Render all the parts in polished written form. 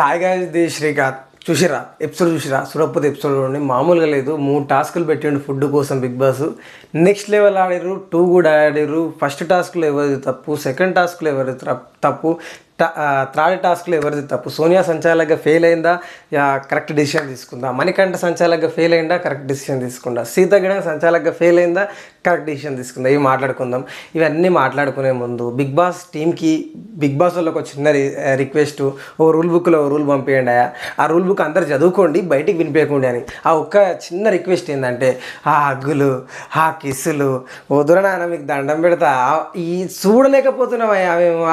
Hi guys, the Srikanth. చూసిరా episode చూసిరా? సురపతి episode చూడండి, మామూలుగా లేదు. 3 టాస్కులు పెట్టిండు ఫుడ్ కోసం బిగ్ బాస్. నెక్స్ట్ లెవెల్ ఆడారు, 2 కూడా ఆడారు. ఫస్ట్ టాస్క్లో ఎవరిది తప్పు, సెకండ్ టాస్క్లో ఎవరిది తప్పు, థర్డ్ టాస్క్లో ఎవరిది తప్పు? సోనియా సంచాలకుగా ఫెయిల్ అయిందా, కరెక్ట్ డిసిషన్ తీసుకుందా? మణికంఠ సంచాలకుగా ఫెయిల్ అయిందా, కరెక్ట్ డిసిషన్ తీసుకుందా? సీత గిడ సంచాలకుగా ఫెయిల్ అయిందా, కరెక్ట్ డిసిషన్ తీసుకుందా? ఇవి మాట్లాడుకుందాం. ఇవన్నీ మాట్లాడుకునే ముందు బిగ్ బాస్ టీంకి, బిగ్ బాస్ వాళ్ళకి ఒక చిన్న రిక్వెస్ట్. ఓ రూల్ బుక్లో ఓ రూల్ పంపించండి. ఆ రూల్ బుక్ అందరు చదువుకోండి, బయటికి వినిపించకండి అని. ఆ ఒక్క చిన్న రిక్వెస్ట్ ఏంటంటే, ఆ హగ్గులు, ఆ కిస్సులు వద్దురా నాన్న, మీకు దండం పెడతా. ఈ చూడలేకపోతున్నాం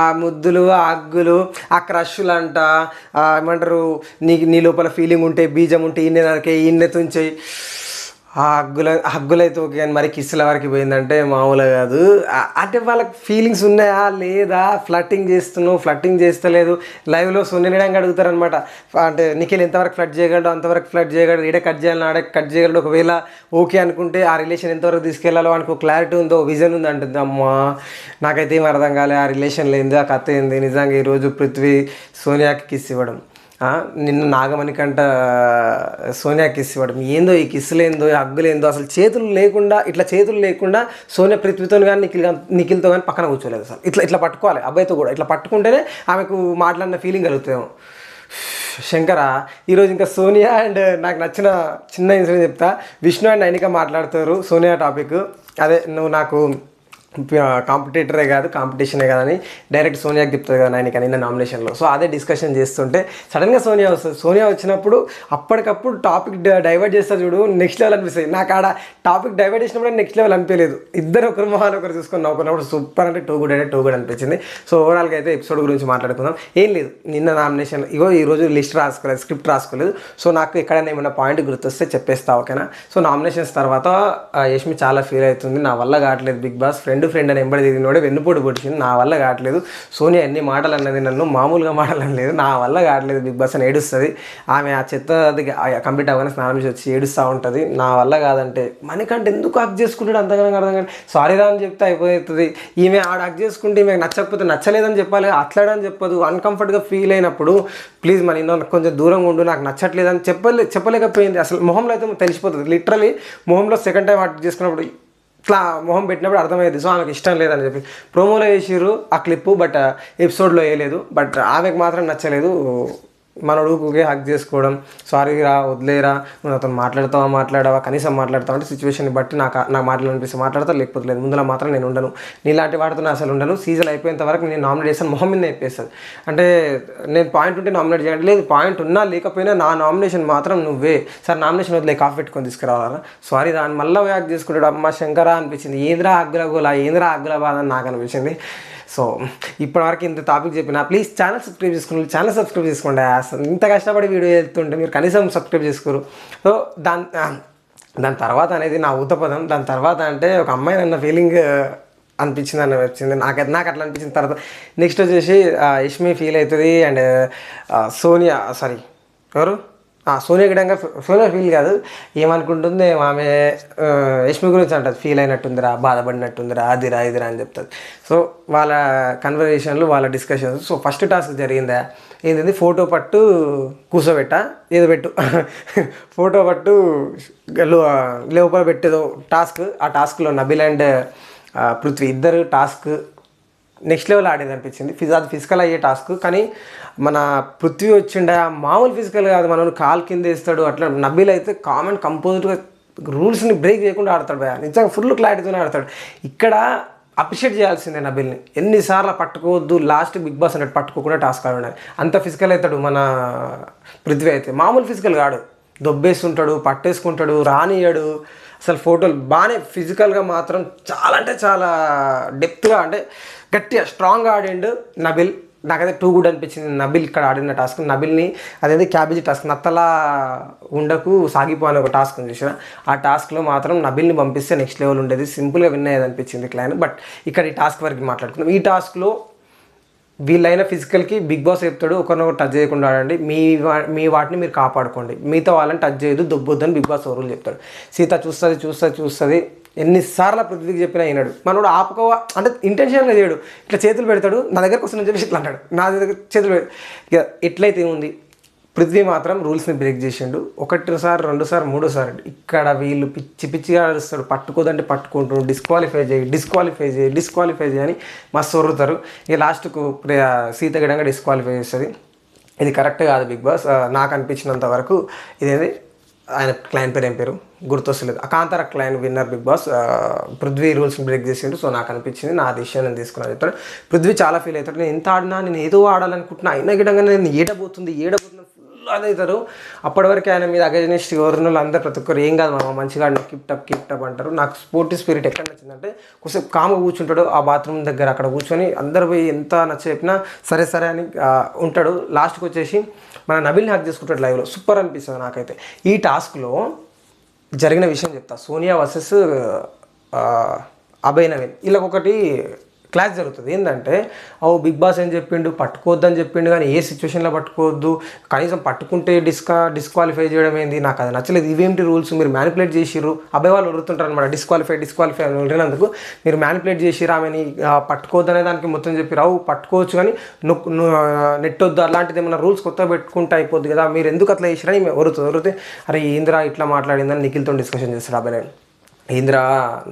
ఆ ముద్దులు, ఆ హగ్గులు, ఆ క్రష్లు అంట, ఏమంటారు, నీ లోపల ఫీలింగ్ ఉంటే, బీజం ఉంటే ఈయన నరకే, ఈయన తుంచేయి. ఆ హగ్గులైతే ఓకే, కానీ మరి కిస్సుల వరకు పోయిందంటే మామూలుగా కాదు. అంటే వాళ్ళకి ఫీలింగ్స్ ఉన్నాయా లేదా? ఫ్లట్టింగ్ చేస్తలేదు. లైవ్లో సొన్నెనడానికి అడుగుతారనమాట. అంటే నిఖిల్ ఎంతవరకు ఫ్లట్ చేయగలడు అంతవరకు ఫ్లట్ చేయగలడు, ఈడే కట్ చేయాలని ఆడే కట్ చేయగలడు. ఒకవేళ ఓకే అనుకుంటే ఆ రిలేషన్ ఎంతవరకు తీసుకెళ్లాలో అనుకో క్లారిటీ ఉందో, విజన్ ఉంది అంటుంది. అమ్మా, నాకైతే ఏం అర్థం కాలే. ఆ రిలేషన్లో ఏంది, ఆ కథ ఏంది? నిజంగా ఈరోజు పృథ్వీ సోనియాకి కిస్ ఇవ్వడం, నిన్ను నాగమణి కంట సోనియా కిస్ ఇవ్వడం, ఏందో ఈ కిస్సులేందో, ఈ హగ్గులేందో, అసలు చేతులు లేకుండా సోనియా పృథ్వీతో కానీ నిఖిల్తో కానీ పక్కన కూర్చోలేదు. అసలు ఇట్లా పట్టుకోవాలి. అబ్బాయితో కూడా ఇట్లా పట్టుకుంటేనే ఆమెకు మాట్లాడిన ఫీలింగ్ కలుగుతాయేమో. శంకర, ఈరోజు ఇంకా సోనియా అండ్ నాకు నచ్చిన చిన్న ఇన్సిడెంట్ చెప్తా. విష్ణు అండ్ నైనిక మాట్లాడుతారు సోనియా టాపిక్. అదే, నువ్వు నాకు కాంపిటేటరే కాదు, కాంపిటీషనే కాదని డైరెక్ట్ సోనియాకి చెప్తుంది కదా నైనిక నిన్న నామినేషన్లో. సో అదే డిస్కషన్ చేస్తుంటే సడన్గా సోనియా వస్తుంది. సోనియా వచ్చినప్పుడు అప్పటికప్పుడు టాపిక్ డైవర్ట్ చేస్తారు చూడు, నెక్స్ట్ లెవెల్ అనిపిస్తుంది. నాకు ఆడ టాపిక్ డైవర్ట్ చేసినప్పుడు నెక్స్ట్ లెవెల్ అనిపించలేదు. ఇద్దరు ఒకరు మొహాన్ని ఒకరు చూసుకొని నవ్వుకున్నప్పుడు సూపర్, అంటే టూ గుడ్ అనిపించింది. సో ఓవరాల్గా అయితే ఎపిసోడ్ గురించి మాట్లాడుకుందాం. ఏం లేదు, నిన్న నామినేషన్ ఈరోజు లిస్ట్ రాసుకోలేదు, స్క్రిప్ట్ రాసుకోలేదు. సో నాకు ఎక్కడైనా ఏమైనా పాయింట్ గుర్తొస్తే చెప్పేస్తా, ఓకేనా? సో నామినేషన్స్ తర్వాత యష్మి చాలా ఫీల్ అవుతుంది. నా వల్ల కావట్లేదు బిగ్ బాస్, ఫ్రెండ్ అని ఎంబడి తిరిగినోడే వెన్నుపోటు పొడిచింది, నా వల్ల కావట్లేదు. సోనియా ఎన్ని మాటలు అన్నది, నన్ను మామూలుగా మాటలు అనలేదు, నా వల్ల కావట్లేదు బిగ్ బాస్ అని ఏడుస్తుంది. ఆమె ఆ చెత్త కంప్లీట్ అవ్వగానే స్నానం చేసి వచ్చి ఏడుస్తూ ఉంటుంది. నా వల్ల కాదంటే మణికంఠ ఎందుకు హక్ చేసుకుంటాడు అంతగానో అర్థం కానీ, సారీ రా అని చెప్తే అయిపోతుంది. ఈమె ఆడ హక్ చేసుకుంటే ఈమె నచ్చకపోతే నచ్చలేదని చెప్పాలి, అట్లాడని చెప్పదు. అన్కంఫర్ట్గా ఫీల్ అయినప్పుడు ప్లీజ్ మన ఇన్నో కొంచెం దూరంగా ఉండు, నాకు నచ్చట్లేదని చెప్పలేకపోయింది. అసలు మొహంలో అయితే తెలిసిపోతుంది. లిటరలీ మొహంలో సెకండ్ టైం హక్ చేసుకున్నప్పుడు ఇట్లా మొహం పెట్టినప్పుడు అర్థమయ్యేది. సో ఆమెకు ఇష్టం లేదని చెప్పి ప్రోమోలో వేసిర్రు ఆ క్లిప్పు, బట్ ఎపిసోడ్లో వేయలేదు. బట్ ఆమెకు మాత్రం నచ్చలేదు. మనోడు ఊకే హక్ చేసుకోవడం, సారీ రా, వదిలేరా, నువ్వు అతను మాట్లాడతావా, కనీసం మాట్లాడతావు అంటే సిచ్యువేషన్ని బట్టి నాకు మాట్లాడాలనిపిస్తే మాట్లాడతా, లేకపోతే లేదు. ముందులో మాత్రం నేను ఉండను, నీలాంటి వాడితో అసలు ఉండను. సీజన్ అయిపోయేంత వరకు నేను నామినేట్ చేస్తాను, మొహం మీద చెప్పేస్తుంది. అంటే నేను పాయింట్ ఉంటే నామినేట్ చేయండి, లేదు పాయింట్ ఉన్నా లేకపోయినా నా నామినేషన్ మాత్రం నువ్వే. సార్ నామినేషన్ వదిలే, కాఫీ పెట్టుకొని తీసుకురావాలా, సారీ రా అని మళ్ళీ హక్ చేసుకుంటాడు. అమ్మ శంకరా అనిపించింది. ఏంద్రా హగ్గుల గోలా, ఏంద్రా హగ్గుల బాధ అని నాకు అనిపించింది. సో ఇప్పటివరకు ఇంత టాపిక్ చెప్పినా ప్లీజ్ ఛానల్ సబ్స్క్రైబ్ చేసుకోండి. అసలు ఇంత కష్టపడి వీడియో వెళ్తుంటే మీరు కనీసం సబ్స్క్రైబ్ చేసుకోరు. సో దాని తర్వాత అనేది నా ఊతపదం. దాని తర్వాత అంటే ఒక అమ్మాయి అన్న ఫీలింగ్ వచ్చింది నాకు అట్లా అనిపించిన తర్వాత నెక్స్ట్ వచ్చేసి యష్మి ఫీల్ అవుతుంది. అండ్ సోనియా గిడంగా సోనియా ఫీల్ కాదు, ఏమనుకుంటుంది ఆమె యష్మి గురించి అంటుంది, ఫీల్ అయినట్టుందిరా, బాధపడినట్టుందిరా, అదిరా ఇదిరా అని చెప్తుంది. సో వాళ్ళ కన్వర్జేషన్లు, వాళ్ళ డిస్కషన్స్. సో ఫస్ట్ టాస్క్ జరిగిందా ఏంటంటే, ఫోటో పట్టు ఫోటో పట్టు లోపల పెట్టేదో టాస్క్. ఆ టాస్క్లో నబిల్ అండ్ పృథ్వీ ఇద్దరు టాస్క్ నెక్స్ట్ లెవెల్ ఆడేది అనిపించింది. అది ఫిజికల్ అయ్యే టాస్క్, కానీ మన పృథ్వీ వచ్చిండే మామూలు ఫిజికల్ కాదు, మనల్ని కాలు కింద వేస్తాడు. అట్లా నబీల్ అయితే కంపోజ్డ్గా రూల్స్ని బ్రేక్ చేయకుండా ఆడతాడు. నిజంగా ఫుల్ క్లారిటీతోనే ఆడతాడు. ఇక్కడ అప్రిషియేట్ చేయాల్సిందే నబీల్ని. ఎన్నిసార్లు పట్టుకోవద్దు, లాస్ట్ బిగ్ బాస్ అన్నట్టు పట్టుకోకుండా టాస్క్ ఆడాలి. అంత ఫిజికల్ అవుతాడు మన పృథ్వీ అయితే, మామూలు ఫిజికల్ కాడు. దొబ్బేస్తుంటాడు, పట్టేసుకుంటాడు, రానియాడు. అసలు ఫోటోలు బాగానే ఫిజికల్గా మాత్రం చాలా అంటే చాలా డెప్త్గా, అంటే గట్టిగా స్ట్రాంగ్గా ఆడిండు నబిల్. నాకైతే టూ గుడ్ అనిపించింది నబిల్ ఇక్కడ ఆడిన టాస్క్. నబిల్ని అదేంటి క్యాబేజీ టాస్క్, నత్తలా ఉండకు సాగిపో అని ఒక టాస్క్ ఉంది చూసిన, ఆ టాస్క్లో మాత్రం నబిల్ని పంపిస్తే నెక్స్ట్ లెవెల్ ఉండేది, సింపుల్గా విన్ అయ్యేది అనిపించింది క్లైన్. బట్ ఇక్కడ ఈ టాస్క్ వరకు మాట్లాడుకున్నాం. ఈ టాస్క్లో వీళ్ళైన ఫిజికల్కి బిగ్ బాస్ చెప్తాడు, ఒకరినొకరు టచ్ చేయకుండా ఆడండి, మీ వాటిని మీరు కాపాడుకోండి, మిగతా వాళ్ళని టచ్ చేయదు, దొబ్బొద్దని బిగ్ బాస్ రూల్ చెప్తాడు. సీత చూస్తుంది ఎన్నిసార్లు పృథ్వీకి చెప్పినా అయినాడు. మనోడు ఆపుకోవా అంటే ఇంటెన్షన్గా చేయడు, ఇట్లా చేతులు పెడతాడు, నా దగ్గరకు వస్తుందని చెప్పి ఇట్లా అంటాడు, నా దగ్గర చేతులు ఇక ఎట్లయితే ఉంది పృథ్వీ మాత్రం రూల్స్ని బ్రేక్ చేసిండు. ఒకటిసారి, రెండుసారి, మూడోసారి ఇక్కడ వీళ్ళు పిచ్చి పిచ్చిగా అరుస్తాడు. పట్టుకోదంటే పట్టుకుంటాడు, డిస్క్వాలిఫై చేయి అని మస్తు వరుతారు. ఇక లాస్ట్కు సీత గిడంగా డిస్క్వాలిఫై చేస్తుంది. ఇది కరెక్ట్ కాదు బిగ్ బాస్. నాకు అనిపించినంత వరకు ఇదేది ఆయన క్లైంట్ పేరు ఏం పేరు గుర్తొస్తలేదు. Kantara client winner Bigg Boss. Prithvi rules break చేసిండు. సో నాకు అనిపించింది, నా డిసిషన్ నేను తీసుకున్నాను చెప్తాడు. పృథ్వీ చాలా ఫీల్ అవుతాడు. నేను ఎంత ఆడినా, నేను ఏదో ఆడాలనుకుంటున్నా, అయినా గిడంగా నేను ఏడబోతుంది ఫుల్ అదవుతారు. అప్పటి వరకు ఆయన మీద అగజనిస్ట్ ఎవరినో అందరూ ప్రతి ఒక్కరు ఏం కాదు మామ మంచిగా కిప్ టప్ అంటారు. నాకు స్పోర్టివ్ స్పిరిట్ ఎక్కడ నచ్చిందంటే కొంచెం కామ్గా కూర్చుంటాడు ఆ బాత్రూమ్ దగ్గర, అక్కడ కూర్చొని అందరు పోయి ఎంత నచ్చ చెప్పినా సరే అని ఉంటాడు. లాస్ట్కి వచ్చేసి మన నబిల్ని హ్యాక్ చేసుకుంటాడు లైవ్లో. సూపర్ అనిపిస్తుంది నాకైతే. ఈ టాస్క్లో జరిగిన విషయం చెప్తా. సోనియా వర్సెస్ అభయ్ నవీన్ వీళ్ళకి ఒకటి క్లాస్ జరుగుతుంది. ఏంటంటే బిగ్ బాస్ ఏం చెప్పిండు, పట్టుకోవద్దని చెప్పిండు, కానీ ఏ సిచ్యువేషన్లో పట్టుకోవద్దు, కనీసం పట్టుకుంటే డిస్క్వాలిఫై చేయడం ఏంది, నాకు అది నచ్చలేదు, ఇవేంటి రూల్స్, మీరు మ్యానిపులేట్ చేసిర్రు. అబ్బాయి వాళ్ళు వదులుతుంటారు అనమాట, డిస్క్వాలిఫై అని వదిలినందుకు మీరు మ్యానిపులేట్ చేసిర్రు, ఆమెని పట్టుకోవద్దనే దానికి మొత్తం చెప్పి పట్టుకోవచ్చు కానీ నెట్టొద్దు, అలాంటిది ఏమైనా రూల్స్ కొత్తగా పెట్టుకుంటే అయిపోద్ది కదా, మీరు ఎందుకు అట్లా చేసిరని వరుతే అరే ఏంద్రా ఇట్లా మాట్లాడిందని నిఖిల్తో డిస్కషన్ చేస్తాడు అబ్బాయి. ఏంద్రా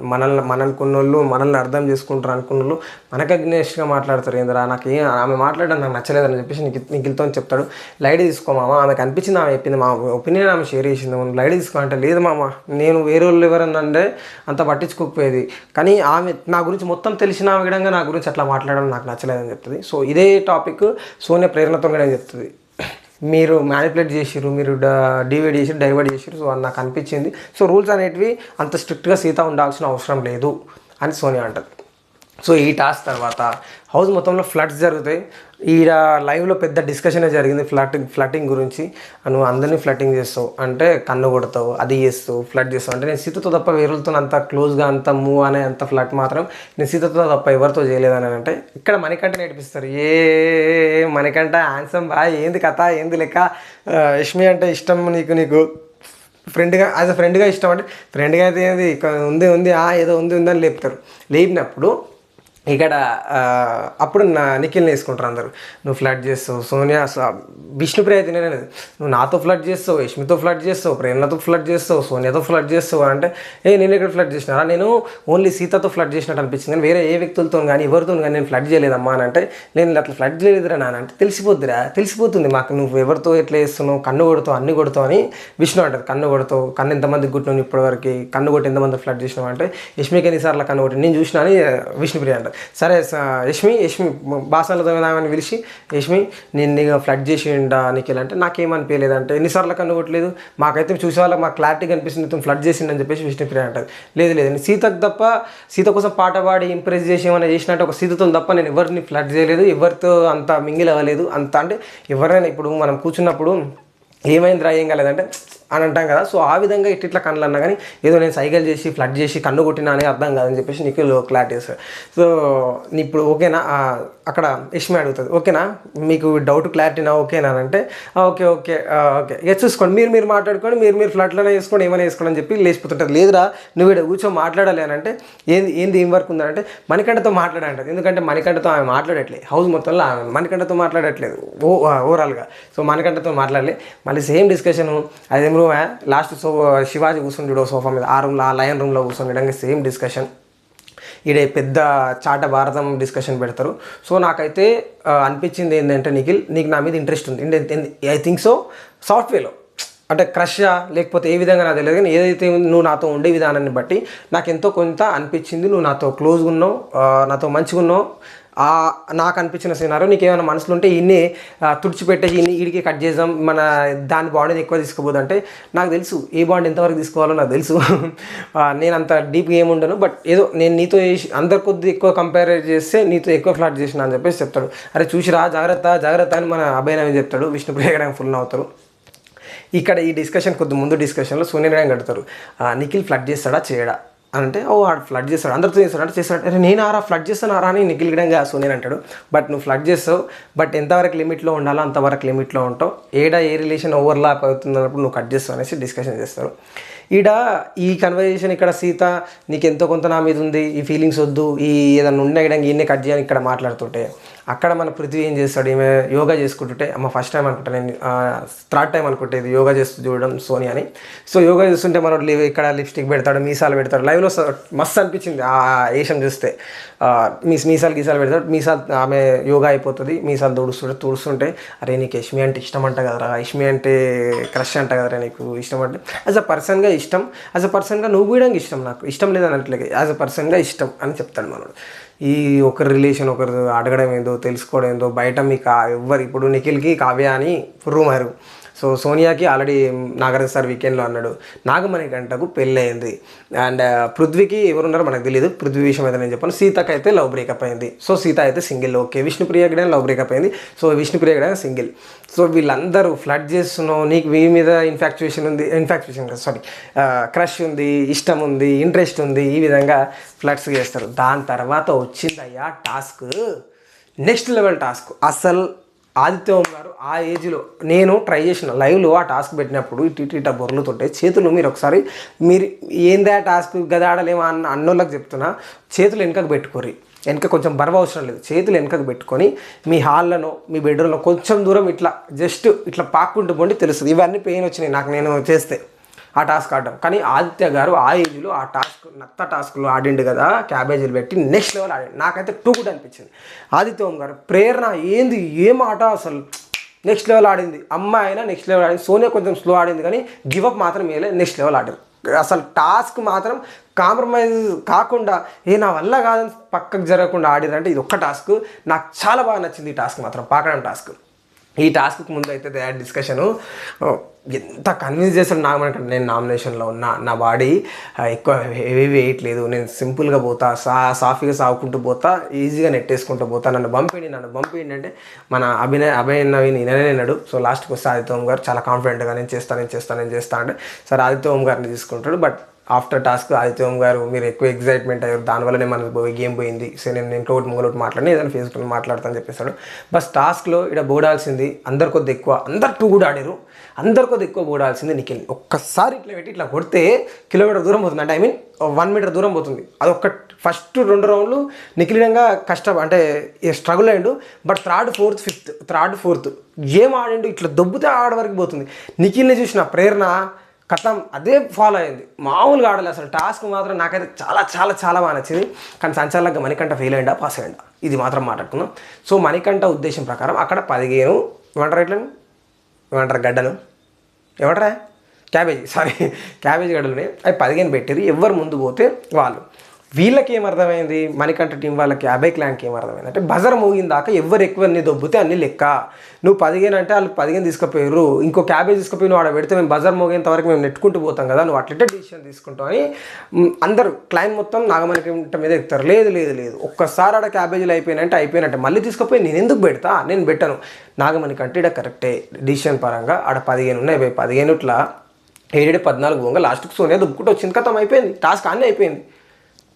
మన అనుకున్న వాళ్ళు మనల్ని అర్థం చేసుకుంటారు అనుకున్న వాళ్ళు మనకు అగ్నేష్గా మాట్లాడతారు. ఏంద్రా ఆమె మాట్లాడడం నాకు నచ్చలేదని చెప్పేసి నిఖిల్తో చెప్తాడు. లైట్ తీసుకోమామ, ఆమెకు అనిపించింది, ఆమె చెప్పింది, మా ఒపీనియన్ ఆమె షేర్ చేసింది, లైట్ తీసుకో అంటే లేదు మామ, నేను వేరే వాళ్ళు ఎవరన్నా అంటే అంత పట్టించుకోకపోయేది, కానీ ఆమె నా గురించి మొత్తం తెలిసిన విధంగా నా గురించి అట్లా మాట్లాడడం నాకు నచ్చలేదని చెప్తుంది. సో ఇదే టాపిక్ సోనియా ప్రేరణతో కూడా చెప్తుంది. మీరు మ్యానిపులేట్ చేసిర్రు, మీరు డివైడ్ చేసి డైవర్ట్ చేసిర్రు, సో అది నాకు అనిపించింది. సో రూల్స్ అనేటివి అంత స్ట్రిక్ట్గా సీత ఉండాల్సిన అవసరం లేదు అని సోనియా అంటది. సో ఈ టాస్క్ తర్వాత హౌస్ మొత్తంలో ఫ్లడ్స్ జరుగుతాయి. ఈడ లైవ్లో పెద్ద డిస్కషన్ జరిగింది ఫ్లటింగ్ గురించి. నువ్వు అందరినీ ఫ్లటింగ్ చేస్తావు అంటే కన్ను కొడతావు, అది చేస్తావు, ఫ్లట్ చేస్తావు అంటే నేను సీతతో తప్ప వేరులతో అంత క్లోజ్గా అంత మూవ్ అనే అంత ఫ్లట్ మాత్రం నేను సీతతో తప్ప ఎవరితో చేయలేదని అంటే ఇక్కడ మణికంఠ నేర్పిస్తారు. మణికంఠ హ్యాండ్సమ్ బాయ్, ఏంది కథ, ఏంది లెక్క, యష్మి అంటే ఇష్టం నీకు ఫ్రెండ్గా, యాజ్ అ ఫ్రెండ్గా ఇష్టం అంటే ఫ్రెండ్గా అయితే ఏంది ఉంది ఏదో ఉంది అని లేపుతారు. లేపినప్పుడు ఇక్కడ అప్పుడు నిఖిల్ని వేసుకుంటారు అందరు. నువ్వు ఫ్లడ్ చేస్తావు, సోనియా విష్ణుప్రియ అయితేనే లేదు, నువ్వు నాతో ఫ్లడ్ చేస్తావు, యష్మితో ఫ్లడ్ చేస్తావు, ప్రేరణతో ఫ్లడ్ చేస్తావు, సోనియాతో ఫ్లడ్ చేస్తావు అంటే నేను ఇక్కడ ఫ్లడ్ చేసినారా, నేను ఓన్లీ సీతతో ఫ్లడ్ చేసినట్టు అనిపించింది కానీ వేరే ఏ వ్యక్తులతో కానీ ఎవరితో కానీ నేను ఫ్లడ్ చేయలేదమ్మా అని అంటే నేను అట్లా ఫ్లడ్ చేయలేదురా నాన్న అంటే తెలిసిపోతుంది మాకు నువ్వు ఎవరితో ఎట్లా చేస్తున్నావు, కన్ను కొడతావు, అన్ని కొడతావు అని విష్ణు అంటారు. కన్ను కొడతావు, కన్ను ఎంతమందికి కొట్టినావు ఇప్పటివరకు, కన్ను కొట్టి ఎంతమంది ఫ్లడ్ చేసినావు అంటే యష్మికి ఎన్నిసార్లు కన్ను కొట్టి నేను చూసినా అని విష్ణుప్రియ అంటారు. సరే యష్మి బాసనలతో ఆమెను పిలిచి యష్మి నేను నీకు ఫ్లడ్ చేసిండా నిఖిల్ అంటే నాకేమనిపించలేదంటే ఎన్నిసార్లు కన్ను కొట్టలేదు, మాకైతే చూసే వాళ్ళకి మాకు క్లారిటీ కనిపిస్తుంది నీతో ఫ్లడ్ చేసిండని చెప్పేసి విష్ణుప్రియ అంటారు. లేదు సీతకు తప్ప, సీత కోసం పాట పాడి ఇంప్రెస్ చేసి ఏమైనా చేసినట్టు ఒక సీతతో తప్ప నేను ఎవరిని ఫ్లడ్ చేయలేదు, ఎవరితో అంత మింగిల్ అవ్వలేదు అంత అంటే ఎవరైనా ఇప్పుడు మనం కూర్చున్నప్పుడు ఏమైందిరా ఏం కాలేదంటే అని అంటాం కదా. సో ఆ విధంగా ఇట్లా కళ్ళు అన్నా కానీ ఏదో నేను సైకిల్ చేసి ఫ్లడ్ చేసి కన్ను కొట్టినా అని అర్థం కాదని చెప్పేసి నీకు క్లారిటీ వస్తుంది. సో ఇప్పుడు ఓకేనా, అక్కడ యష్మి అడుగుతుంది ఓకేనా మీకు డౌట్ క్లారిటీనా ఓకేనా అంటే ఓకే ఇక చూసుకోండి మీరు మాట్లాడుకోండి, మీరు ఫ్లడ్లోనే వేసుకోండి, ఏమైనా వేసుకోండి అని చెప్పి లేచిపోతుంటారు. లేదురా నువ్వు ఇక్కడ కూర్చో మాట్లాడాలి అని అంటే ఏంది ఏం వర్క్ ఉందంటే మణికంఠతో మాట్లాడంటారు. ఎందుకంటే మణికంఠతో ఆమె మాట్లాడట్లేదు, హౌస్ మొత్తంలో ఆమె మణికంఠతో మాట్లాడట్లేదు ఓవరాల్గా. సో మణికంఠతో మాట్లాడలే, మళ్ళీ సేమ్ డిస్కషన్ అదేం రూమ్ లాస్ట్ శివాజీ కూర్చుంటాడు సోఫా మీద, ఆ రూమ్లో ఆ లయన్ రూమ్లో కూర్చుండడానికి సేమ్ డిస్కషన్. ఈడ పెద్ద చాట భారతం డిస్కషన్ పెడతారు. సో నాకైతే అనిపించింది ఏంటంటే నిఖిల్ నీకు నా మీద ఇంట్రెస్ట్ ఉంది, ఐ థింక్ సో సాఫ్ట్వేర్లో అంటే క్రషా లేకపోతే ఏ విధంగా నాకు తెలియదు కానీ ఏదైతే నువ్వు నాతో ఉండే విధానాన్ని బట్టి నాకు ఎంతో కొంత అనిపించింది, నువ్వు నాతో క్లోజ్గా ఉన్నావు, నాతో మంచిగా ఉన్నావు, నాకు అనిపించిన సినారో నీకు ఏమైనా మనసులో ఉంటే ఇన్ని తుడిచిపెట్టేసి ఈడికి కట్ చేద్దాం, మన దాని బాండ్ని ఎక్కువ తీసుకోబోదు అంటే నాకు తెలుసు ఏ బాండ్ ఎంతవరకు తీసుకోవాలో నాకు తెలుసు. నేను అంత డీప్గా ఏముండను, బట్ ఏదో నేను నీతో అందరి కొద్ది ఎక్కువ కంపేర్ చేస్తే నీతో ఎక్కువ ఫ్లాట్ చేసిన అని చెప్పేసి చెప్తాడు. అరే చూసిరా జాగ్రత్త అని మన అబ్బాయి నవీన్ చెప్తాడు. విష్ణుప్రియ గారు ఫుల్ అవుతారు. ఇక్కడ ఈ డిస్కషన్ కొద్ది ముందు డిస్కషన్లో సోనియా గారు కడతారు, నిఖిల్ ఫ్లడ్ చేస్తాడా చేయడా అంటే ఆడు ఫ్లడ్ చేస్తాడు, అందరితో చేస్తాడు అంటే చేస్తాడు. అరే నేను ఫ్లడ్ చేస్తాను అని నిఖిల్ గిడంగా సోనియా అంటాడు. బట్ నువ్వు ఫ్లడ్ చేస్తావు, బట్ ఎంతవరకు లిమిట్లో ఉండాలో అంతవరకు లిమిట్లో ఉంటావు, ఏ రిలేషన్ ఓవర్లాప్ అవుతున్నప్పుడు నువ్వు కట్ చేస్తావు అనేసి డిస్కషన్ చేస్తారు. ఈ కన్వర్జేషన్ ఇక్కడ సీత నీకు ఎంతో కొంత నా మీద ఉంది, ఈ ఫీలింగ్స్ వద్దు, ఈ ఏదన్నా ఉన్న విధంగా ఈయనే కట్ చేయని ఇక్కడ మాట్లాడుతుంటే అక్కడ మన పృథ్వీ ఏం చేస్తాడు, ఈమె యోగా చేసుకుంటుంటే అమ్మ ఫస్ట్ టైం అనుకుంటా నేను, థర్డ్ టైం అనుకుంటే ఇది యోగా చేస్తూ చూడడం సోనియా అని. సో యోగా చేస్తుంటే మనోడు ఇక్కడ లిప్స్టిక్ పెడతాడు, మీసాలు పెడతాడు. లైవ్లో మస్తు అనిపించింది ఆ ఏషం చూస్తే. మీసాలు గీసాలు పెడతాడు, మీసాలు ఆమె యోగా అయిపోతుంది, మీసాలు తుడుస్తుంటే అరే నీకు యష్మి అంటే ఇష్టం అంట కదరా, యష్మి అంటే క్రష్ అంట కదరా, నీకు ఇష్టం అంటే యాజ్ అ పర్సన్గా ఇష్టం, యాజ్ అ పర్సన్గా నువ్వు కూడా ఇష్టం, నాకు ఇష్టం లేదని అనట్లేదు, యాజ్ అ పర్సన్గా ఇష్టం అని చెప్తాడు మనోడు. ఈ ఒకరి రిలేషన్ ఒకరు అడగడం ఏందో తెలుసుకోవడం ఏందో బయట మీకు ఎవ్వరు, ఇప్పుడు నిఖిల్కి కావ్య అని రూమరు, సో సోనియాకి ఆల్రెడీ నాగార్జున సార్ వీకెండ్లో అన్నాడు, నాగమణికంటకు పెళ్ళి అయింది. అండ్ పృథ్వీకి ఎవరున్నారో మనకు తెలియదు, పృథ్వీ విషయం అయితే నేను చెప్పాను. సీతకి అయితే లవ్ బ్రేకప్ అయింది, సో సీత అయితే సింగిల్. ఓకే, విష్ణుప్రియ కూడా లవ్ బ్రేకప్ అయింది, సో విష్ణుప్రియ కూడా సింగిల్. సో వీళ్ళందరూ ఫ్లడ్ చేస్తున్నావు, నీకు వీ మీద క్రష్ ఉంది, ఇష్టం ఉంది, ఇంట్రెస్ట్ ఉంది, ఈ విధంగా ఫ్లడ్స్ చేస్తారు. దాని తర్వాత వచ్చిందయ్యా టాస్క్, నెక్స్ట్ లెవెల్ టాస్క్. అసలు ఆదిత్య ఓం గారు ఆ ఏజ్లో నేను ట్రై చేసిన లైవ్లో ఆ టాస్క్ పెట్టినప్పుడు ఇటు బొర్రలుతుంటే చేతులు మీరు ఒకసారి మీరు ఏందా టాస్క్ గదాడలేమో అన్నోళ్ళకి చెప్తున్నా, చేతులు వెనకకు పెట్టుకోరి, వెనక కొంచెం బరువు అవసరం లేదు, చేతులు వెనకకు పెట్టుకొని మీ హాల్లోనో మీ బెడ్రూమ్లో కొంచెం దూరం ఇట్లా జస్ట్ ఇట్లా పాక్కుంటూ పోండి, తెలుస్తుంది. ఇవన్నీ పెయిన్ వచ్చినాయి నాకు నేను చేస్తే ఆ టాస్క్ ఆడడం. కానీ ఆదిత్య గారు ఆ ఏజ్లో ఆ టాస్క్లో ఆడిండు కదా, క్యాబేజీలు పెట్టి నెక్స్ట్ లెవెల్ ఆడిండు. నాకైతే టూ గుడ్ అనిపించింది. ఆదిత్య ఓం గారు ప్రేరణ ఏంది, ఏం ఆట అసలు నెక్స్ట్ లెవెల్ ఆడింది. అమ్మాయి అయినా నెక్స్ట్ లెవెల్ ఆడింది, సోనియా కొంచెం స్లో ఆడింది కానీ గివప్ మాత్రం వేయలే, నెక్స్ట్ లెవెల్ ఆడారు. అసలు టాస్క్ మాత్రం కాంప్రమైజ్ కాకుండా నా వల్ల కాదని పక్కకు జరగకుండా ఆడిరంటే ఇది ఒక్క టాస్క్ నాకు చాలా బాగా నచ్చింది. ఈ టాస్క్ మాత్రం పాకడం టాస్క్. ఈ టాస్క్కి ముందు అయితే డిస్కషను ఎంత కన్విన్స్ చేస్తాడు నాగమణి, నేను నామినేషన్లో ఉన్నా, నా బాడీ ఎక్కువ హెవీ వెయిట్ లేదు, నేను సింపుల్గా పోతా, సాఫీగా సాగుకుంటూ పోతా, ఈజీగా నెట్టేసుకుంటూ పోతా, నన్ను పంపేయండి అంటే మన అభయ్ నవీన్ వినలేనాడు. సో లాస్ట్కి వస్తే ఆదిత్య ఓం గారు చాలా కాన్ఫిడెంట్గా నేను చేస్తాను అంటే సరే ఆదిత్య ఓం గారిని తీసుకుంటాడు. బట్ ఆఫ్టర్ టాస్క్ ఆదిత్య ఓం గారు మీరు ఎక్కువ ఎగ్జైట్మెంట్ అయ్యారు, దానివల్లనే మనకు గేమ్ పోయింది, సో నేను ఇంకోటి మాట్లాడి ఏదైనా ఫేస్బుక్ మాట్లాడతాను చెప్పేస్తాడు. బస్ టాస్క్లో ఇక్కడ బోడాల్సింది అందరు కొద్ది ఎక్కువ, అందరు టూ కూడా ఆడారు, అందరు కొద్ది ఎక్కువ బోడాల్సింది నిఖిల్. ఒక్కసారి ఇట్లా పెట్టి ఇట్లా కొడితే కిలోమీటర్ దూరం పోతుంది, అంటే 1 మీటర్ దూరం పోతుంది. అది ఒక్క ఫస్ట్ 2 రౌండ్లు నిఖిలంగా అంటే స్ట్రగుల్ అయ్యిండు. బట్ థర్డ్ ఫోర్త్ ఏం ఆడిండు, ఇట్లా దొబ్బుతే ఆడ వరకు పోతుంది. నిఖిల్ని చూసిన ప్రేరణ కథం అదే ఫాలో అయింది, మామూలుగా ఆడలేదు అసలు. టాస్క్ మాత్రం నాకైతే చాలా చాలా చాలా బాగా నచ్చింది. కానీ సంచాలకంగా మణికంఠ ఫెయిల్ అయ్యిందా పాస్ అయ్యిందా ఇది మాత్రం మాట్లాడుకుందాం. సో మణికంఠ ఉద్దేశం ప్రకారం అక్కడ 15 ఏమంటారు గడ్డలు ఏమంటారా క్యాబేజీ గడ్డలునే అవి 15 పెట్టారు. ఎవరు ముందు పోతే వాళ్ళు. వీళ్ళకి ఏమర్థమైంది, మణికంఠ టీం వాళ్ళకి అభయ్ క్లాన్కి ఏమర్థమైంది అంటే బజర్ మోగిన దాకా ఎవరు ఎక్కువ అన్ని దొబ్బితే అన్ని లెక్క. నువ్వు 15 అంటే వాళ్ళు 15 తీసుకుపోయారు, ఇంకో క్యాబేజ్ తీసుకుపోయి నువ్వు ఆడ పెడితే మేము బజర్ మోగేంత వరకు మేము నెట్టుకుంటూ పోతాం కదా, నువ్వు అట్లే డిసిషన్ తీసుకుంటావు అని అందరూ క్లైన్ మొత్తం నాగమణికంఠ మీద ఎక్కుతారు. లేదు ఒక్కసారి ఆడ క్యాబేజీలు అయిపోయినట్టే మళ్ళీ తీసుకుపోయి నేను ఎందుకు పెడతా, నేను పెట్టను. నాగమణికంఠ ఇక్కడ కరెక్టే డిసిషన్ పరంగా ఆడ 15 ఉన్నాయి, 15 ఇట్లా 7 14 పోగా లాస్ట్కి సోనియా దుబ్బుకుంటూ వచ్చింది, కథం అయిపోయింది, టాస్క్ అన్నీ అయిపోయింది.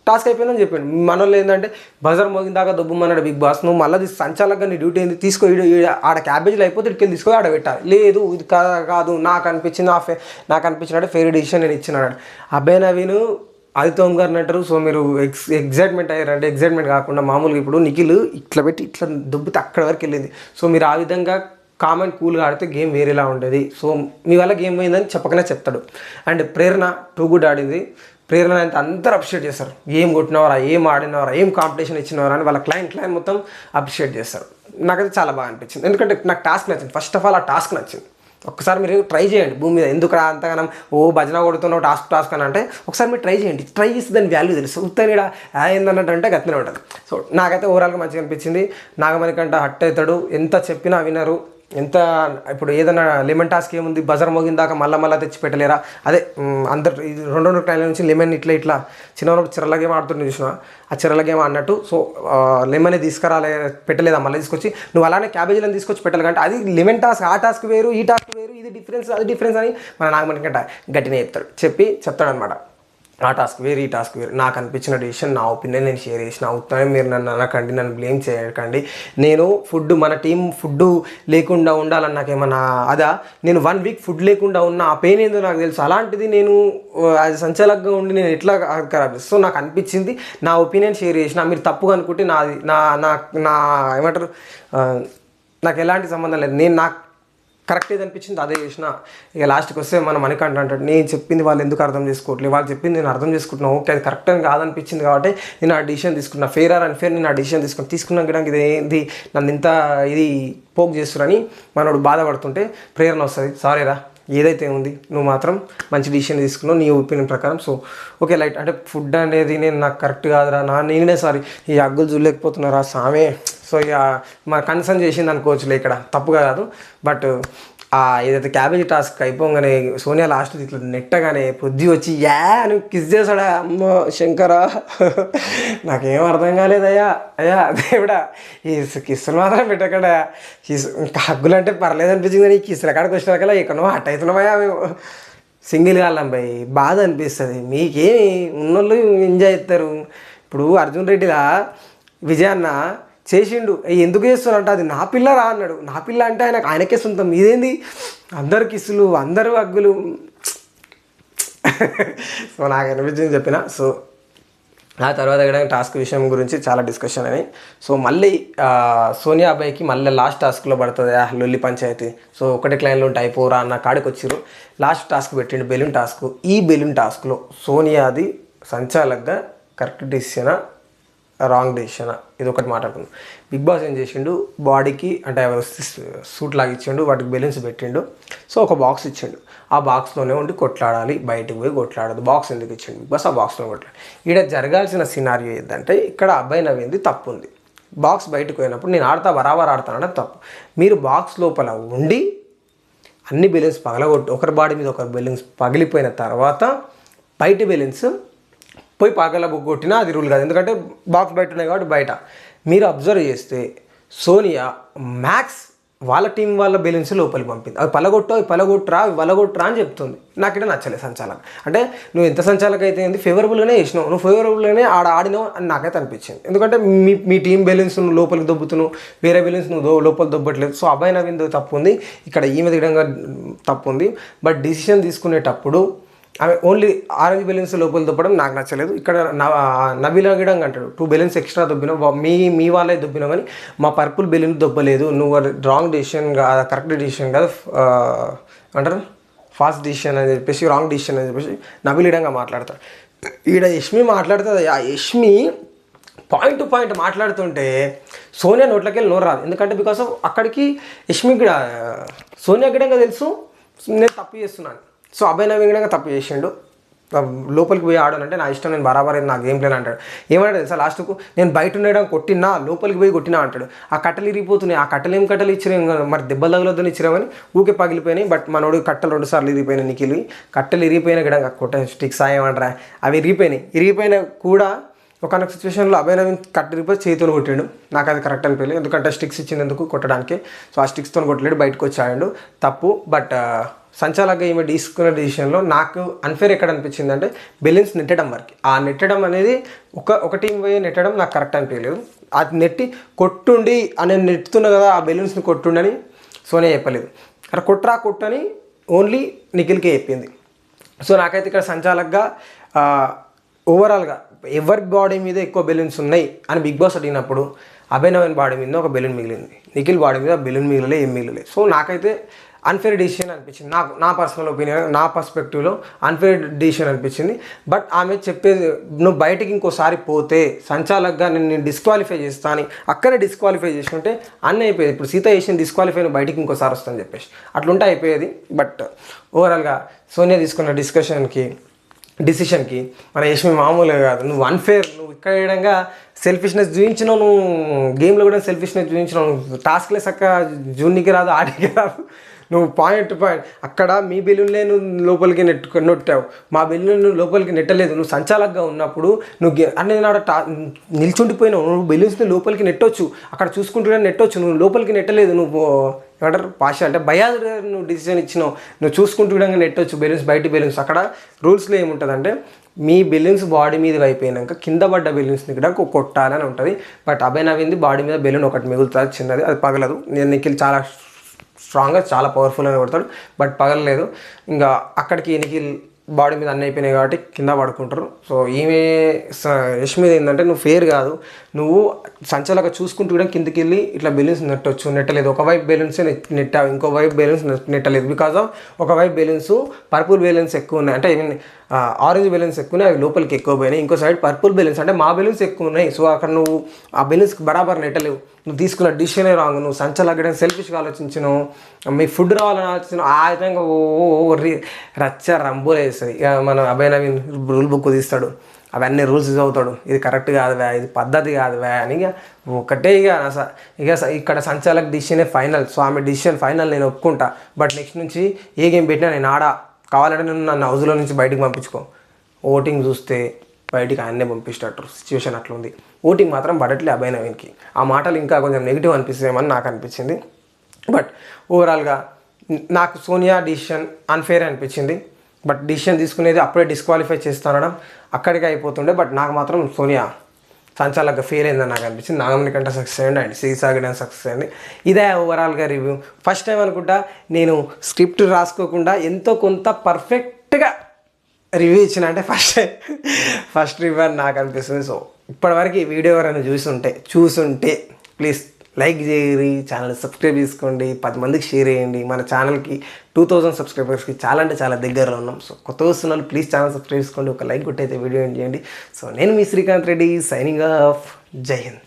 టాస్క్ అయిపోయిందని చెప్పాడు. మనోళ్ళు ఏంటంటే బజర్ మోగిన దాకా దొబ్బమన్నాడు బిగ్ బాస్, నువ్వు మళ్ళీ సంచాలకంగా నీ డ్యూటీ ఏంది, తీసుకో ఆడ క్యాబేజీలు అయిపోతే ఇటుకెళ్ళి తీసుకొని ఆడ పెట్టాలి. లేదు ఇది కాదు నాకు అనిపించినట్టు ఫెయిర్ డిసిషన్ నేను ఇచ్చినాడు. అభయ్ నవీన్ ఆదిత్య ఓం గారిని అంటారు. సో మీరు ఎగ్జైట్మెంట్ అయ్యారంటే ఎగ్జైట్మెంట్ కాకుండా మామూలుగా ఇప్పుడు నిఖిల్ ఇట్లా పెట్టి ఇట్లా దొబ్బితే అక్కడి వరకు వెళ్ళింది. సో మీరు ఆ విధంగా కామెంట్ కూల్గా ఆడితే గేమ్ వేరేలా ఉండేది. సో మీ వల్ల గేమ్ పోయిందని చెప్పకనే చెప్తాడు. అండ్ ప్రేరణ టూ గుడ్ ఆడింది. ప్రేరణ అయితే అందరూ అప్రిషియేట్ చేస్తారు, ఏం కొట్టినవారా, ఏం ఆడినవారా, ఏం కాంపిటీషన్ ఇచ్చినవారా అని వాళ్ళ క్లయింట్ మొత్తం అప్రిషియేట్ చేస్తారు. నాకైతే చాలా బాగా అనిపించింది, ఎందుకంటే నాకు టాస్క్ నచ్చింది. ఫస్ట్ ఆఫ్ ఆల్ ఆ టాస్క్ నచ్చింది. ఒక్కసారి మీరు ట్రై చేయండి, భూమి మీద ఎందుకు అంతగానం భజన కొడుతున్నావు టాస్క్ అని అంటే ఒకసారి మీరు ట్రై చేయండి. ట్రై చేస్తే దాని వాల్యూ తెలుసు. ఉత్తనీడ ఏందన్నట్టు అంటే గతినే ఉంటుంది. సో నాకైతే ఓవరాల్గా మంచిగా అనిపించింది. నాగమణికంఠ హట్ అవుతాడు, ఎంత చెప్పినా వినరు. ఎంత ఇప్పుడు ఏదైనా లెమన్ టాస్క్ ఏముంది, బజర్ మోగిన దాకా మళ్ళీ తెచ్చి పెట్టలేరా, అదే అందరు 2 టైంల నుంచి లెమన్ ఇట్లా చిన్నప్పుడు చిరల గేమ్ ఆడుతుంటే చూసిన ఆ చిరల గేమ్ అన్నట్టు. సో లెమన్ తీసుకురాలే పెట్టలేదా మళ్ళీ తీసుకొచ్చి, నువ్వు అలానే క్యాబేజీలను తీసుకొచ్చి పెట్టాలి అంటే అది లెమన్ టాస్క్, ఆ టాస్క్ వేరు ఈ టాస్క్ వేరు, ఇది డిఫరెన్స్ అది డిఫరెన్స్ అని మన నాగమణికంట గట్టినే చెప్తాడనమాట. ఆ టాస్క్ వేరు ఈ టాస్క్ వేరు. నాకు అనిపించిన డిసిషన్, నా ఒపీనియన్ నేను షేర్ చేసిన. అవుతానే మీరు నన్ను అనకండి, నన్ను బ్లేమ్ చేయకండి. నేను ఫుడ్, మన టీం ఫుడ్ లేకుండా ఉండాలని నాకేమన్నా అదా? నేను 1 వీక్ ఫుడ్ లేకుండా ఉన్న ఆ పెయిన్ ఏందో నాకు తెలుసు. అలాంటిది నేను అది సంచాలకంగా ఉండి నేను ఎట్లా ఖరాబ్. సో నాకు అనిపించింది, నా ఒపీనియన్ షేర్ చేసిన. మీరు తప్పుగా అనుకుంటే నాది నా నా నా ఏమంటారు, నాకు ఎలాంటి సంబంధం లేదు. నేను నాకు కరెక్ట్ ఏది అనిపించింది అదే చేసిన. ఇక లాస్ట్కి వస్తే మన మణికంఠ అంటాడు, నేను చెప్పింది వాళ్ళు ఎందుకు అర్థం చేసుకోవట్లేదు, వాళ్ళు చెప్పింది నేను అర్థం చేసుకుంటున్నాను, ఓకే అది కరెక్ట్ అని కాదనిపించింది కాబట్టి నేను ఆ డిసిషన్ తీసుకున్నా. ఫెయిర్ ఆర్ అన్ఫేర్ నేను ఆ డిసిషన్ తీసుకున్నాం కూడా ఇది ఏంది నన్ను ఇంత ఇది పోక్ చేస్తున్నారని మనోడు బాధపడుతుంటే ప్రేరణ వస్తుంది. సారీరా, ఏదైతే ఉంది నువ్వు మాత్రం మంచి డిసిషన్ తీసుకున్నావు నీ ఒపీనియన్ ప్రకారం. సో ఓకే లైట్ అంటే ఫుడ్ అనేది నేను నాకు కరెక్ట్ కాదురా, నేనే సారీ ఈ అగ్గులు చూడలేకపోతున్నారా సామే. సో ఇక మా కన్సర్న్ చేసింది అనుకోవచ్చులే, ఇక్కడ తప్పుగా కాదు. బట్ ఏదైతే క్యాబేజీ టాస్క్ అయిపోగానే సోనియా లాస్ట్ ఇట్లా నెట్టగానే పొద్దు వచ్చి యా అని కిస్ చేశాడా, అమ్మ శంకరా నాకేం అర్థం కాలేదయ్యా. అయ్యా దేవుడా ఈ కిస్సులు మాత్రం పెట్టకడా. ఇంకా హగ్గులు అంటే పర్లేదు అనిపించింది, కానీ ఈ కిస్సుల కాడికి వచ్చిన కల్లా ఎక్కడో హట్ అవుతున్నామయ్యా మేము. సింగిల్ కాళ్ళం భయ్, బాధ అనిపిస్తుంది. మీకేమి ఉన్నోళ్ళు ఎంజాయ్ చేస్తారు. ఇప్పుడు అర్జున్ రెడ్డిలా విజయన్న చేసిండు, ఎందుకు చేస్తున్నారంటే అది నా పిల్ల రా అన్నాడు. నా పిల్ల అంటే ఆయనకే సొంతం, ఇదేంది అందరు కిస్సులు అందరూ అగ్గులు. సో నాకు అనిపించింది చెప్పిన. సో ఆ తర్వాత కూడా టాస్క్ విషయం గురించి చాలా డిస్కషన్ అని. సో మళ్ళీ సోనియా అబ్బాయికి మళ్ళీ లాస్ట్ టాస్క్లో పడుతుంది లొల్లి పంచాయతీ. సో ఒకటి క్లైన్లో ఉంటే అయిపోరా అన్న కాడికి వచ్చిర్రు. లాస్ట్ టాస్క్ పెట్టిండు బెలూన్ టాస్క్. ఈ బెలూన్ టాస్క్లో సోనియాది సంచాలకుగా కరెక్ట్ డిసిషనా రాంగ్ డెసిషనా ఇది ఒకటి మాట్లాడుకుందాం. బిగ్ బాస్ ఏం చేసిండు, బాడీకి అంటే సూట్ లాగా ఇచ్చిండు, వాటికి బెలూన్స్ పెట్టిండు. సో ఒక బాక్స్ ఇచ్చిండు, ఆ బాక్స్లోనే ఉండి కొట్లాడాలి, బయటకు పోయి కొట్లాడదు. బాక్స్ ఎందుకు ఇచ్చిండు బిగ్ బాస్, ఆ బాక్స్లో కొట్లాడాలి. ఇక్కడ జరగాల్సిన సినారియో ఏంటంటే ఇక్కడ అబ్బాయి నవ్వింది తప్పు ఉంది. బాక్స్ బయటకు పోయినప్పుడు నేను ఆడతా బరాబర్ ఆడతానంటే తప్పు. మీరు బాక్స్ లోపల ఉండి అన్ని బెలూన్స్ పగలగొట్టి ఒకరి బాడీ మీద ఒకరి బెలూన్స్ పగిలిపోయిన తర్వాత బయట బెలూన్స్ పోయి పగలగొట్టినా అది రూల్ కాదు, ఎందుకంటే బాక్స్ బయట ఉన్నాయి కాబట్టి బయట. మీరు అబ్జర్వ్ చేస్తే సోనియా మ్యాక్స్ వాళ్ళ టీం వాళ్ళ బెలూన్స్ లోపలికి పంపింది. అవి పలగొట్టరా అని చెప్తుంది. నాకు ఇక్కడ నచ్చలేదు సంచాలక. అంటే నువ్వు ఎంత సంచాలక అయితే ఏంది ఫేవరబుల్గానే చేసినావు, నువ్వు ఫేవరబుల్గానే ఆడినావు అని నాకైతే అనిపించింది. ఎందుకంటే మీ టీం బెలూన్స్ నువ్వు లోపలికి దొబ్బుతున్నావు, వేరే బెలూన్స్ నువ్వు లోపల దొబ్బట్లేదు. సో అబ్బాయి నవ్వింది తప్పు ఉంది, ఇక్కడ ఈమె దిగడంగా తప్పు ఉంది. బట్ డిసిషన్ తీసుకునేటప్పుడు ఆమె ఓన్లీ ఆరెంజ్ బెలూన్స్ లోపల దొబ్బడం నాకు నచ్చలేదు. ఇక్కడ నబీలా గిడంగా అంటాడు 2 బెలూన్స్ ఎక్స్ట్రా దొబ్బినావు, మీ వాళ్ళే దొబ్బినావు, కానీ మా పర్పుల్ బెలూన్ దొబ్బలేదు, నువ్వు రాంగ్ డిసిషన్ కాదు, కరెక్ట్ డిసిషన్ కాదు అంటారు ఫాస్ట్ డిసిషన్ అని చెప్పేసి, రాంగ్ డిసిషన్ అని చెప్పేసి నబీల్ గిడంగా మాట్లాడతాడు. ఈడ యష్మి మాట్లాడుతుంది. ఆ యష్మి పాయింట్ టు పాయింట్ మాట్లాడుతుంటే సోనియా నోట్లకి వెళ్ళి నోరు రాదు. ఎందుకంటే బికాస్ ఆఫ్ అక్కడికి యష్మి కూడా సోనియా గిడంగా తెలుసు నేను తప్పు చేస్తున్నాను. సో అబ్బాయి నవీనంగా తప్పు చేసిండు, లోపలికి పోయి ఆడానంటే నా ఇష్టం, నేను బరాబర్ నా గేమ్ ప్లాన్ అంటాడు. ఏమంటాడు తెలుసా లాస్ట్కు, నేను బయట ఉండడం కొట్టినా లోపలికి పోయి కొట్టినా అంటాడు. ఆ కట్టెలు ఇరిగిపోతున్నాయి, ఆ కట్టెలు ఏం కట్టెలు ఇచ్చిరేం కదా, మరి దెబ్బలు తగలొద్దని ఇచ్చిరామని ఊకే పగిలిపోయినాయి. బట్ మనోడు కట్టెలు 2 సార్లు ఇరిగిపోయినాయి. నిఖిల్ కట్టెలు ఇరిగిపోయినా కూడా కొట్ట స్టిక్స్ ఏమంటారా అవి ఇరిగిపోయినా కూడా ఒకనొక సిచ్యువేషన్లో అబ్బాయి నవీన్ కట్టెలిపోయి చేతులు కొట్టాడు. నాకు అది కరెక్ట్ అనిపించలేదు, ఎందుకంటే స్టిక్స్ ఇచ్చినందుకు కొట్టడానికి. సో ఆ స్టిక్స్తో కొట్టలేడు, బయటకు వచ్చాడు తప్పు. బట్ సంచాలకుగా ఈమె తీసుకున్న డిసిషన్లో నాకు అన్ఫేర్ ఎక్కడ అనిపించింది అంటే బెలూన్స్ నెట్టడం వరకు. ఆ నెట్టడం అనేది ఒక టీం పోయి నెట్టడం నాకు కరెక్ట్ అనిపించలేదు. అది నెట్టి కొట్టుండి నేను నెట్టుతున్నా కదా ఆ బెలూన్స్ని కొట్టుండని సోనియా చెప్పలేదు. అక్కడ కొట్టని ఓన్లీ నిఖిల్కే చెప్పింది. సో నాకైతే ఇక్కడ సంచాలకుగా ఓవరాల్గా ఎవరి బాడీ మీద ఎక్కువ బెలూన్స్ ఉన్నాయి అని బిగ్ బాస్ అడిగినప్పుడు అభయ్ నవీన్ బాడీ మీద ఒక బెలూన్ మిగిలింది, నిఖిల్ బాడీ మీద బెలూన్ మిగిలలే, ఏం మిగిలలేదు. సో నాకైతే అన్ఫేర్ డిసిషన్ అనిపించింది. నా పర్సనల్ ఒపీనియన్, నా పర్స్పెక్టివ్లో అన్ఫేర్ డిసిషన్ అనిపించింది. బట్ ఆమె చెప్పేది నువ్వు బయటకి ఇంకోసారి పోతే సంచాలకుగా నేను డిస్క్వాలిఫై చేస్తా అని అక్కడే డిస్క్వాలిఫై చేసుకుంటే అన్నీ అయిపోయేది. ఇప్పుడు సీత చేసిన డిస్క్వాలిఫై నువ్వు బయటికి ఇంకోసారి వస్తుందని చెప్పేసి అట్లుంటే అయిపోయేది. బట్ ఓవరాల్గా సోనియా తీసుకున్న డిసిషన్కి మన యష్మి మామూలుగా కాదు, నువ్వు అన్ఫేర్, నువ్వు ఇక్కడ విధంగా సెల్ఫిష్నెస్ చూపించినావు, నువ్వు గేమ్లో కూడా సెల్ఫిష్నెస్ చూపించినావు, నువ్వు టాస్క్లే చక్క జూనికి రాదు, ఆడికి రాదు, నువ్వు పాయింట్ అక్కడ మీ బెలూన్లే నువ్వు లోపలికి నెట్టావు, మా బెలూన్ నువ్వు లోపలికి నెట్టలేదు. నువ్వు సంచాలకుగా ఉన్నప్పుడు నువ్వు అన్నీ నాడ నిల్చుండిపోయినావు, నువ్వు బెలూన్స్ని లోపలికి నెట్టొచ్చు, అక్కడ చూసుకుంటూ నెట్టొచ్చు, నువ్వు లోపలికి నెట్టలేదు. నువ్వు ఏమంటారు పాష అంటే భయాలు నువ్వు డిసిషన్ ఇచ్చినావు, నువ్వు చూసుకుంటూ కూడా నెట్టొచ్చు బెలూన్స్, బయట బెలూన్స్. అక్కడ రూల్స్లో ఏముంటుందంటే మీ బెలూన్స్ బాడీ మీద అయిపోయినాక కింద పడ్డ బెలూన్స్ని కూడా కొట్టాలని ఉంటుంది. బట్ అభయ్ నవీన్ది బాడీ మీద బెలూన్ ఒకటి మిగులుతుంది చిన్నది, అది పగలదు. నిఖిల్ చాలా స్ట్రాంగ్గా చాలా పవర్ఫుల్ అని కొడతాడు, బట్ పగలలేదు. ఇంకా అక్కడికి నిఖిల్ బాడీ మీద అన్నీ అయిపోయినాయి కాబట్టి కింద పడుకుంటారు. సో ఈమె యష్మిది ఏంటంటే నువ్వు ఫేర్ కాదు, నువ్వు సంచలాగా చూసుకుంటూ కూడా కిందికి వెళ్ళి ఇట్లా బెలూన్స్ నెట్టలేదు. ఒకవైపు బెలూన్స్ నెట్టావు, ఇంకో వైపు బెలూన్స్ నెట్టలేదు. బికాజ్ ఆఫ్ ఒకవైపు బెలూన్స్ పర్పుల్ బెలూన్స్ ఎక్కువ ఉన్నాయి, అంటే ఐ మీన్ ఆరెంజ్ బెలూన్స్ ఎక్కువ ఉన్నాయి, అవి లోపలికి ఎక్కువ పోయినాయి. ఇంకో సైడ్ పర్పుల్ బెలూన్స్ అంటే మా బెలూన్స్ ఎక్కువ ఉన్నాయి. సో అక్కడ నువ్వు ఆ బెలూన్స్కి బరాబర్ నెట్టలేవు. నువ్వు తీసుకున్న డిసిషనే రాంగ్. నువ్వు సంచలాగడం సెల్ఫిష్గా ఆలోచించినావు, మీ ఫుడ్ రావాలని ఆలోచించినావు. ఆ విధంగా రచ్చ రంబోలు వేస్తుంది. ఇక మన అభయ్ నవీన్ రూల్ బుక్ తీస్తాడు, అవన్నీ రూల్స్ చదువుతాడు, ఇది కరెక్ట్ కాదు వ్యా, ఇది పద్ధతి కాదు వ్యా అని. ఇక ఒకటే ఇక ఇక్కడ సంచాలక్ డిసిషనే ఫైనల్. సో ఆమె డిసిషన్ ఫైనల్, నేను ఒప్పుకుంటా. బట్ నెక్స్ట్ నుంచి ఏ గేమ్ పెట్టినా నేను ఆడా, కావాలంటే నేను నన్ను హౌస్లో నుంచి బయటికి పంపించుకో. ఓటింగ్ చూస్తే బయటికి ఆయన్నే పంపిస్తట్టు సిచ్యువేషన్ అట్లా ఉంది. ఓటింగ్ మాత్రం పడట్లే అభయ్ నవీన్కి. ఆ మాటలు ఇంకా కొంచెం నెగిటివ్ అనిపిస్తాయేమని నాకు అనిపించింది. బట్ ఓవరాల్గా నాకు సోనియా డిసిషన్ అన్ఫేర్ అనిపించింది. బట్ డిసిషన్ తీసుకునేది అప్పుడే డిస్క్వాలిఫై చేస్తానడం అక్కడికే అయిపోతుండే. బట్ నాకు మాత్రం సోనియా సంచాలకుగా ఫెయిల్ అయిందని నాకు అనిపించింది. నాగమణి కంటే సక్సెస్ అయ్యండి అండ్ శ్రీసాగర్ సక్సెస్ అయింది. ఇదే ఓవరాల్గా రివ్యూ. ఫస్ట్ టైం అనుకుంటా నేను స్క్రిప్ట్ రాసుకోకుండా ఎంతో కొంత పర్ఫెక్ట్గా రివ్యూ ఇచ్చిన, అంటే ఫస్ట్ రివ్యూ అని నాకు అనిపిస్తుంది. సో ఇప్పటివరకు ఈ వీడియో ఎవరైనా చూసుంటే ప్లీజ్ లైక్ చేయరి, ఛానల్ సబ్స్క్రైబ్ చేసుకోండి, 10 మందికి షేర్ చేయండి. మన ఛానల్కి 2000 సబ్స్క్రైబర్స్కి చాలా అంటే చాలా దగ్గరలో ఉన్నాం. సో కొత్త వస్తున్నారు, ప్లీజ్ ఛానల్ సబ్స్క్రైబ్ చేసుకోండి, ఒక లైక్ కొట్టయితే వీడియో ఏం చేయండి. సో నేను మీ శ్రీకాంత్ రెడ్డి, సైనింగ్ ఆఫ్. జై హింద్.